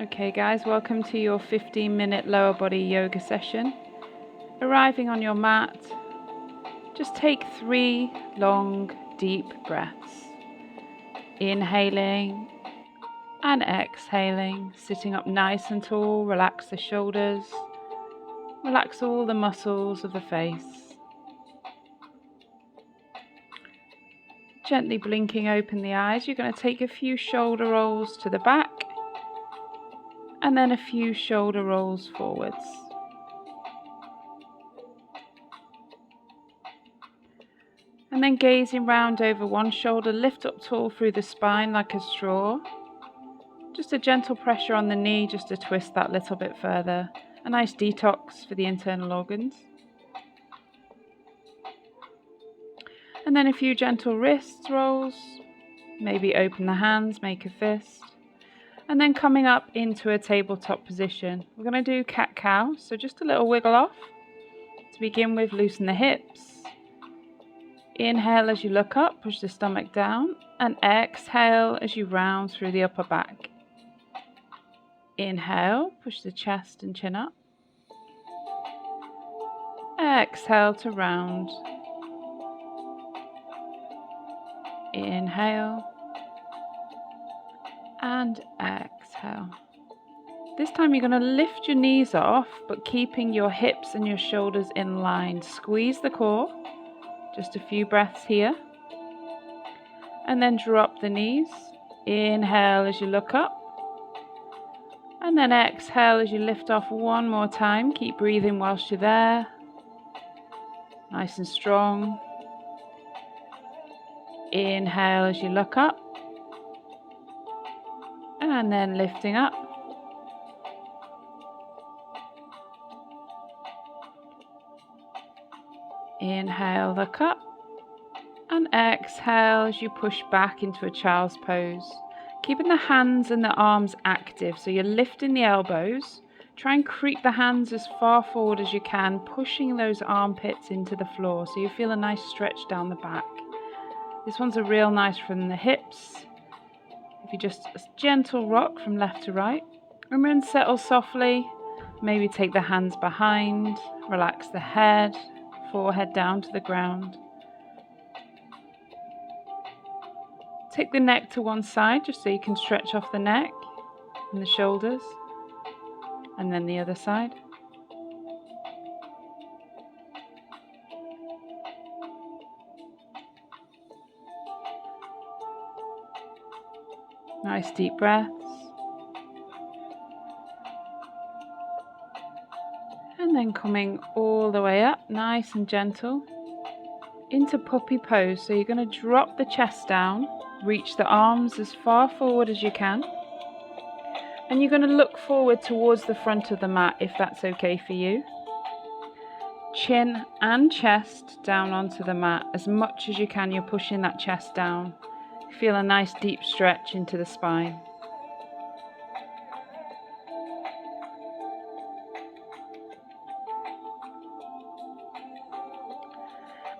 Okay guys, welcome to your 15-minute lower body yoga session. Arriving on your mat, just take 3 long, deep breaths. Inhaling and exhaling, sitting up nice and tall, relax the shoulders, relax all the muscles of the face. Gently blinking open the eyes, you're going to take a few shoulder rolls to the back and then a few shoulder rolls forwards. And then gazing round over one shoulder, lift up tall through the spine like a straw. Just a gentle pressure on the knee just to twist that little bit further. A nice detox for the internal organs. And then a few gentle wrist rolls. Maybe open the hands, make a fist. And then coming up into a tabletop position. We're going to do cat-cow, so just a little wiggle off. To begin with, loosen the hips. Inhale as you look up, push the stomach down, and exhale as you round through the upper back. Inhale, push the chest and chin up. Exhale to round. Inhale and exhale. This time you're going to lift your knees off, but keeping your hips and your shoulders in line. Squeeze the core. Just a few breaths here. And then drop the knees. Inhale as you look up. And then exhale as you lift off one more time. Keep breathing whilst you're there. Nice and strong. Inhale as you look up. And then lifting up. Inhale, look up. And exhale as you push back into a child's pose. Keeping the hands and the arms active. So you're lifting the elbows. Try and creep the hands as far forward as you can, pushing those armpits into the floor. So you feel a nice stretch down the back. This one's a real nice from the hips. If you just a gentle rock from left to right. And then settle softly. Maybe take the hands behind. Relax the head, forehead down to the ground. Take the neck to one side just so you can stretch off the neck and the shoulders. And then the other side. Nice deep breaths. And then coming all the way up, nice and gentle, into puppy pose. So you're going to drop the chest down, reach the arms as far forward as you can. And you're going to look forward towards the front of the mat if that's okay for you. Chin and chest down onto the mat. As much as you can, you're pushing that chest down. Feel a nice deep stretch into the spine.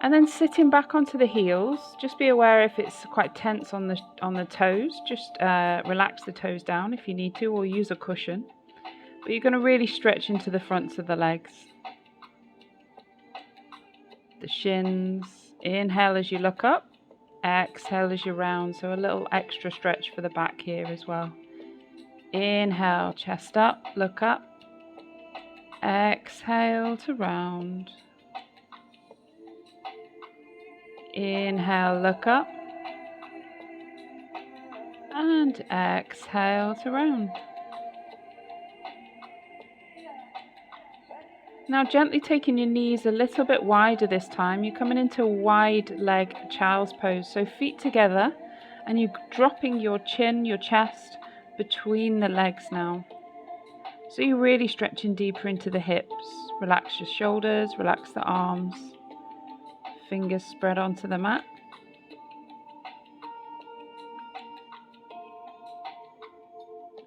And then sitting back onto the heels, just be aware if it's quite tense on the toes, just relax the toes down if you need to, or use a cushion. But you're going to really stretch into the fronts of the legs. The shins. Inhale as you look up, exhale as you round, so a little extra stretch for the back here as well. Inhale, chest up, look up. Exhale to round. Inhale, look up. And exhale to round. Now gently taking your knees a little bit wider this time. You're coming into a wide leg child's pose. So feet together and you're dropping your chin, your chest between the legs now. So you're really stretching deeper into the hips. Relax your shoulders, relax the arms. Fingers spread onto the mat.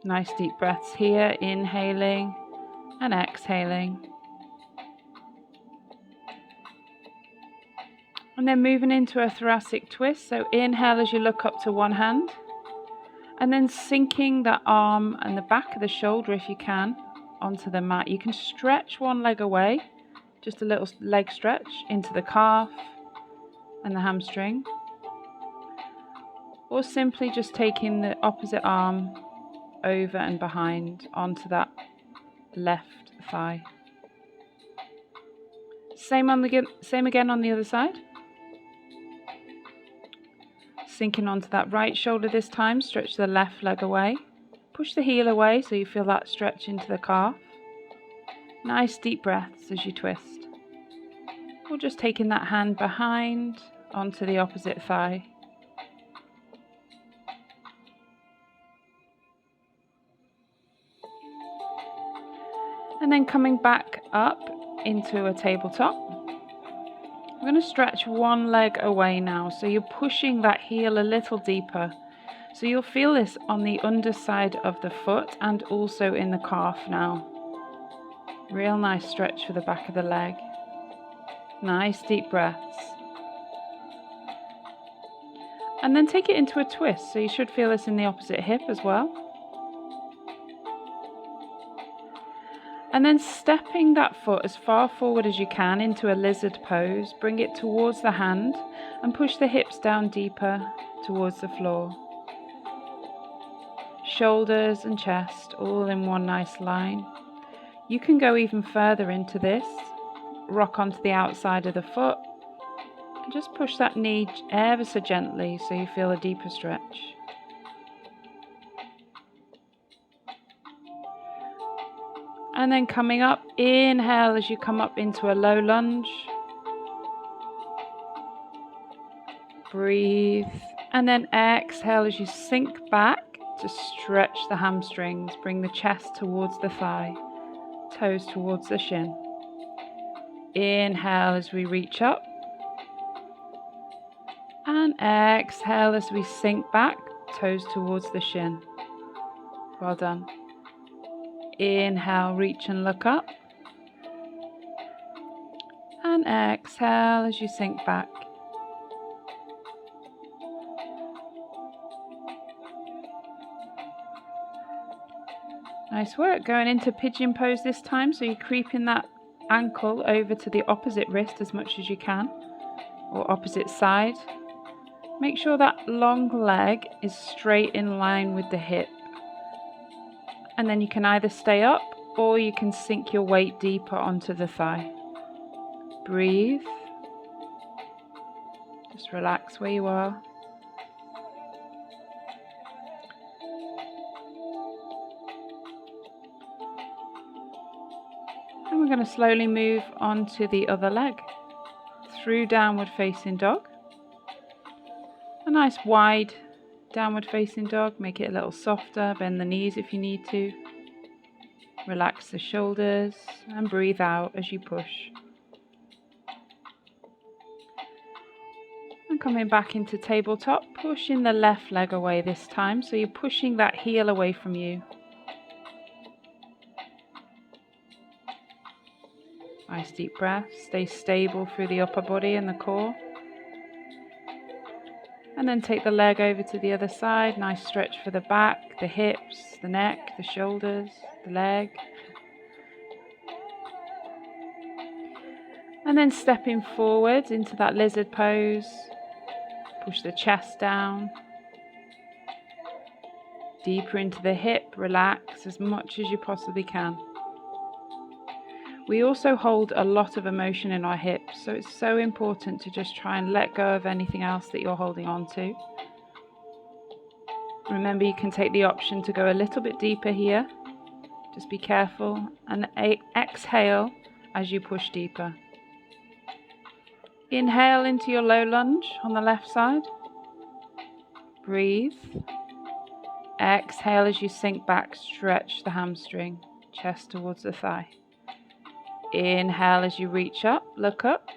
Nice deep breaths here, inhaling and exhaling. And then moving into a thoracic twist. So inhale as you look up to one hand. And then sinking the arm and the back of the shoulder, if you can, onto the mat. You can stretch one leg away, just a little leg stretch into the calf and the hamstring. Or simply just taking the opposite arm over and behind onto that left thigh. Same again on the other side. Sinking onto that right shoulder this time, stretch the left leg away. Push the heel away so you feel that stretch into the calf. Nice deep breaths as you twist. Or just taking that hand behind onto the opposite thigh. And then coming back up into a tabletop. I'm going to stretch one leg away now, so you're pushing that heel a little deeper. So you'll feel this on the underside of the foot and also in the calf now. Real nice stretch for the back of the leg. Nice deep breaths. And then take it into a twist, so you should feel this in the opposite hip as well. And then stepping that foot as far forward as you can into a lizard pose, bring it towards the hand and push the hips down deeper towards the floor. Shoulders and chest all in one nice line. You can go even further into this, rock onto the outside of the foot and just push that knee ever so gently so you feel a deeper stretch. And then coming up, inhale as you come up into a low lunge. Breathe. And then exhale as you sink back to stretch the hamstrings. Bring the chest towards the thigh, toes towards the shin. Inhale as we reach up. And exhale as we sink back, toes towards the shin. Well done. Inhale, reach and look up. And exhale as you sink back. Nice work. Going into pigeon pose this time, so you're creeping that ankle over to the opposite wrist as much as you can, or opposite side. Make sure that long leg is straight in line with the hip. And then you can either stay up or you can sink your weight deeper onto the thigh. Breathe. Just relax where you are. And we're going to slowly move on to the other leg. Through downward facing dog. A nice wide downward facing dog. Make it a little softer. Bend the knees if you need to. Relax the shoulders and breathe out as you push. And coming back into tabletop, pushing the left leg away this time. So you're pushing that heel away from you. Nice deep breath. Stay stable through the upper body and the core. And then take the leg over to the other side. Nice stretch for the back, the hips, the neck, the shoulders, the leg. And then stepping forward into that lizard pose. Push the chest down. Deeper into the hip. Relax as much as you possibly can. We also hold a lot of emotion in our hips, so it's so important to just try and let go of anything else that you're holding on to. Remember, you can take the option to go a little bit deeper here. Just be careful and exhale as you push deeper. Inhale into your low lunge on the left side. Breathe. Exhale as you sink back, stretch the hamstring, chest towards the thigh. Inhale as you reach up, look up.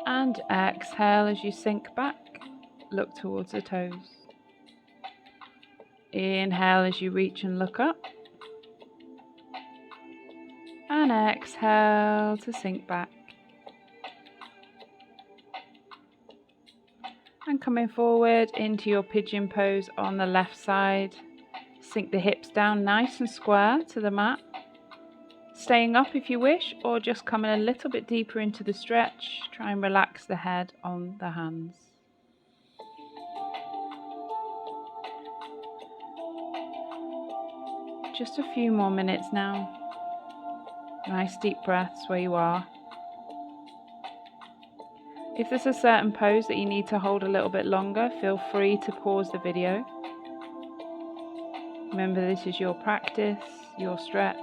And exhale as you sink back, look towards the toes. Inhale as you reach and look up. And exhale to sink back. And And coming forward into your pigeon pose on the left side. Sink the hips down nice and square to the mat. Staying up if you wish, or just coming a little bit deeper into the stretch. Try and relax the head on the hands. Just a few more minutes now. Nice deep breaths where you are. If there's a certain pose that you need to hold a little bit longer, feel free to pause the video. Remember, this is your practice, your stretch.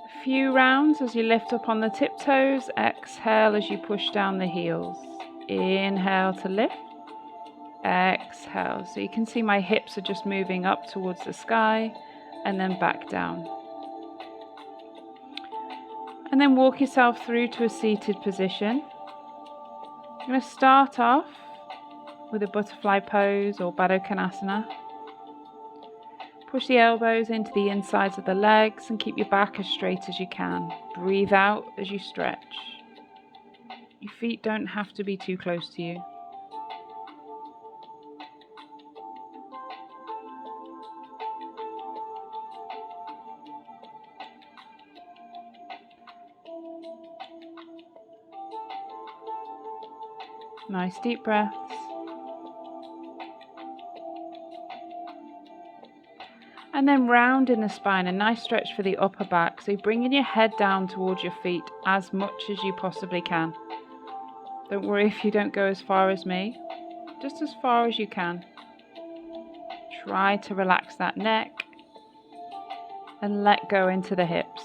A few rounds as you lift up on the tiptoes. Exhale as you push down the heels. Inhale to lift. Exhale. So you can see my hips are just moving up towards the sky and then back down. And then walk yourself through to a seated position. You're going to start off with a butterfly pose or Baddha Konasana. Push the elbows into the insides of the legs and keep your back as straight as you can. Breathe out as you stretch. Your feet don't have to be too close to you. Nice deep breaths. And then round in the spine, a nice stretch for the upper back. So bringing your head down towards your feet as much as you possibly can. Don't worry if you don't go as far as me, just as far as you can. Try to relax that neck and let go into the hips.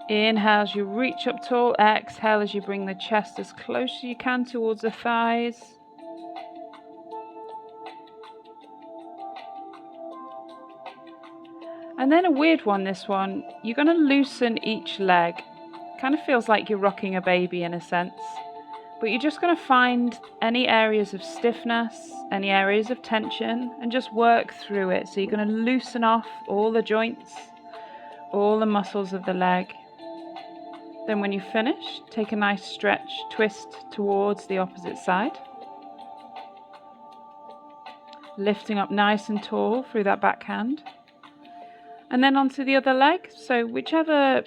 Inhale as you reach up tall. Exhale as you bring the chest as close as you can towards the thighs. And then a weird one, this one. You're going to loosen each leg. Kind of feels like you're rocking a baby in a sense. But you're just going to find any areas of stiffness, any areas of tension, and just work through it. So you're going to loosen off all the joints, all the muscles of the leg. Then when you finish, take a nice stretch, twist towards the opposite side. Lifting up nice and tall through that backhand. And then onto the other leg. So whichever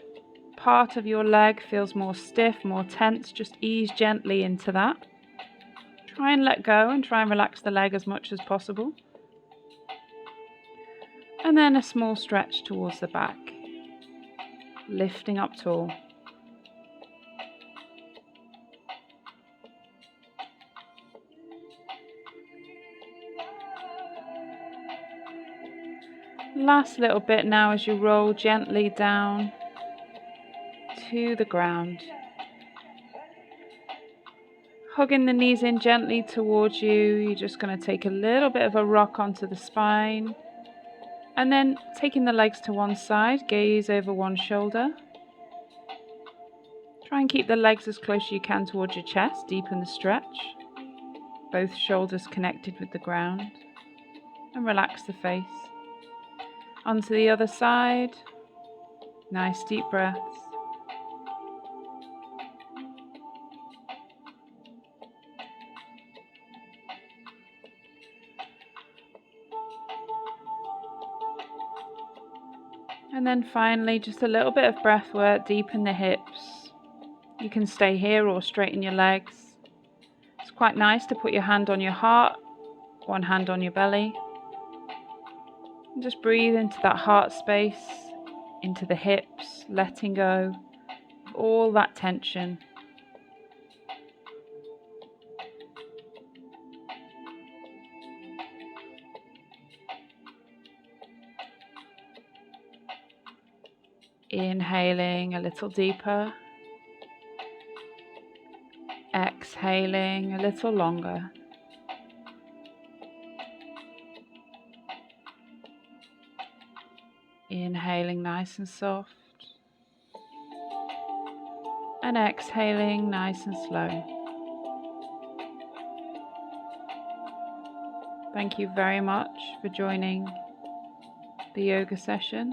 part of your leg feels more stiff, more tense, just ease gently into that. Try and let go and try and relax the leg as much as possible. And then a small stretch towards the back. Lifting up tall. Last little bit now as you roll gently down to the ground. Hugging the knees in gently towards you. You're just going to take a little bit of a rock onto the spine. And then taking the legs to one side, gaze over one shoulder. Try and keep the legs as close as you can towards your chest. Deepen the stretch. Both shoulders connected with the ground. And relax the face. Onto the other side. Nice deep breaths. And then finally, just a little bit of breath work, deepen the hips. You can stay here or straighten your legs. It's quite nice to put your hand on your heart, one hand on your belly. And just breathe into that heart space, into the hips, letting go of all that tension. Inhaling a little deeper. Exhaling a little longer. Inhaling nice and soft. And exhaling nice and slow. Thank you very much for joining the yoga session.